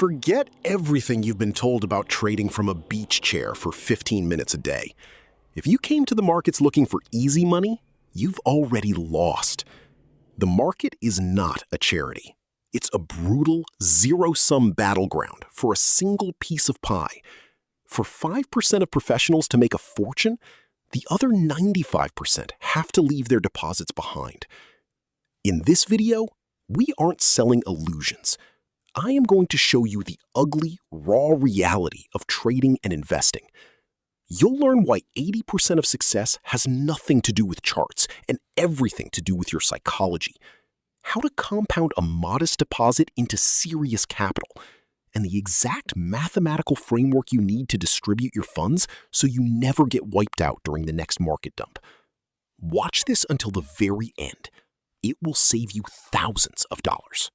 Forget everything you've been told about trading from a beach chair for 15 minutes a day. If you came to the markets looking for easy money, you've already lost. The market is not a charity. It's a brutal, zero-sum battleground for a single piece of pie. For 5% of professionals to make a fortune, the other 95% have to leave their deposits behind. In this video, we aren't selling illusions. I am going to show you the ugly, raw reality of trading and investing. You'll learn why 80% of success has nothing to do with charts and everything to do with your psychology. How to compound a modest deposit into serious capital, and the exact mathematical framework you need to distribute your funds so you never get wiped out during the next market dump. Watch this until the very end. It will save you thousands of dollars.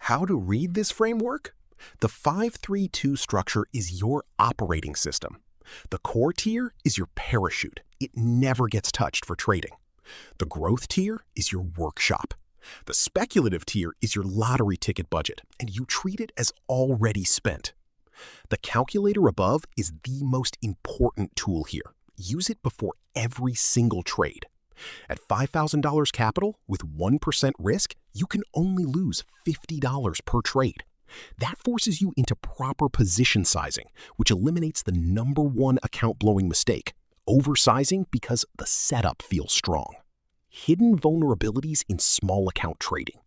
How to read this framework? The 5-3-2 structure is your operating system. The core tier is your parachute. It never gets touched for trading. The growth tier is your workshop. The speculative tier is your lottery ticket budget, and you treat it as already spent. The calculator above is the most important tool here. Use it before every single trade. At $5,000 capital with 1% risk, you can only lose $50 per trade. That forces you into proper position sizing, which eliminates the number one account-blowing mistake, oversizing because the setup feels strong. Hidden vulnerabilities in small account trading.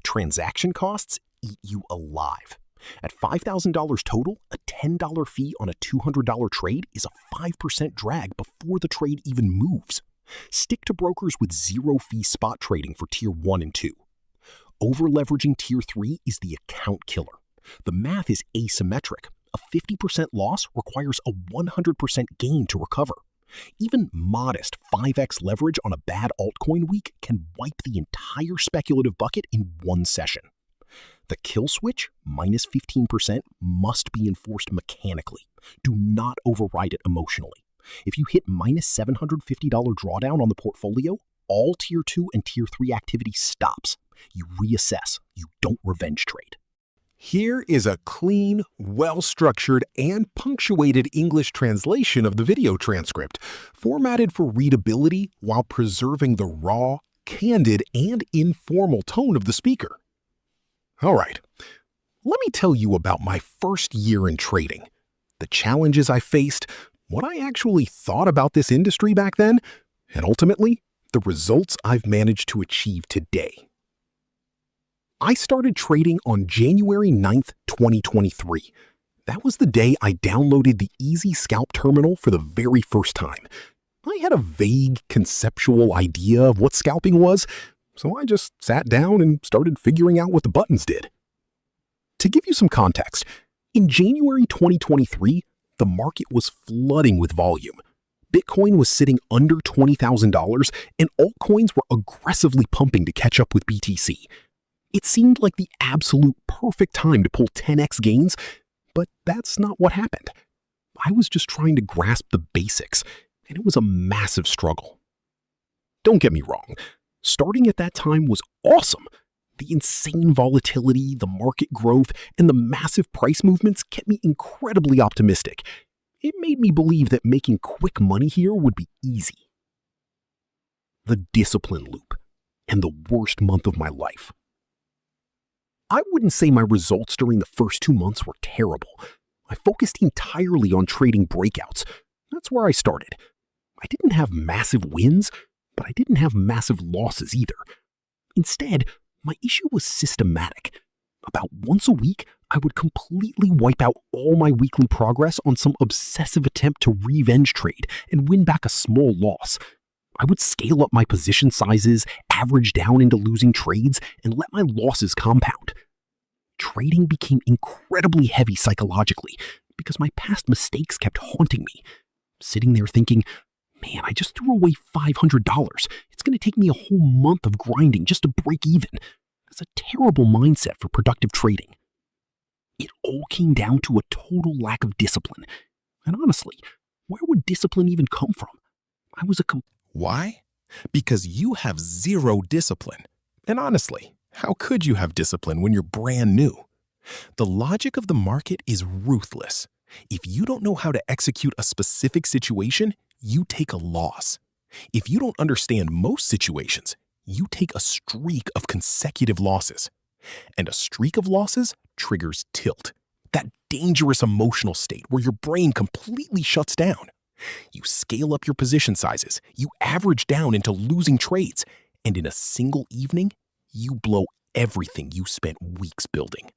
Transaction costs eat you alive. At $5,000 total, a $10 fee on a $200 trade is a 5% drag before the trade even moves. Stick to brokers with zero-fee spot trading for Tier 1 and 2. Over-leveraging Tier 3 is the account killer. The math is asymmetric. A 50% loss requires a 100% gain to recover. Even modest 5x leverage on a bad altcoin week can wipe the entire speculative bucket in one session. The kill switch, minus 15%, must be enforced mechanically. Do not override it emotionally. If you hit minus $750 drawdown on the portfolio, all Tier 2 and Tier 3 activity stops. You reassess. You don't revenge trade. Here is a clean, well-structured, and punctuated English translation of the video transcript, formatted for readability while preserving the raw, candid, and informal tone of the speaker. All right, let me tell you about my first year in trading, the challenges I faced, what I actually thought about this industry back then, and ultimately, the results I've managed to achieve today. I started trading on January 9th, 2023. That was the day I downloaded the Easy Scalp terminal for the very first time. I had a vague conceptual idea of what scalping was, so I just sat down and started figuring out what the buttons did. To give you some context, in January 2023, the market was flooding with volume. Bitcoin was sitting under $20,000, and altcoins were aggressively pumping to catch up with BTC. It seemed like the absolute perfect time to pull 10x gains, but that's not what happened. I was just trying to grasp the basics, and it was a massive struggle. Don't get me wrong, starting at that time was awesome. The insane volatility, the market growth, and the massive price movements kept me incredibly optimistic. It made me believe that making quick money here would be easy. The discipline loop, and the worst month of my life. I wouldn't say my results during the first 2 months were terrible. I focused entirely on trading breakouts. That's where I started. I didn't have massive wins, but I didn't have massive losses either. Instead, my issue was systematic. About once a week, I would completely wipe out all my weekly progress on some obsessive attempt to revenge trade and win back a small loss. I would scale up my position sizes, average down into losing trades, and let my losses compound. Trading became incredibly heavy psychologically because my past mistakes kept haunting me. Sitting there thinking, man, I just threw away $500. It's going to take me a whole month of grinding just to break even. That's a terrible mindset for productive trading. It all came down to a total lack of discipline. And honestly, where would discipline even come from? I was a Why? Because you have zero discipline. And honestly, how could you have discipline when you're brand new? The logic of the market is ruthless. If you don't know how to execute a specific situation, you take a loss. If you don't understand most situations, you take a streak of consecutive losses. And a streak of losses triggers tilt, that dangerous emotional state where your brain completely shuts down. You scale up your position sizes, you average down into losing trades, and in a single evening, you blow everything you spent weeks building.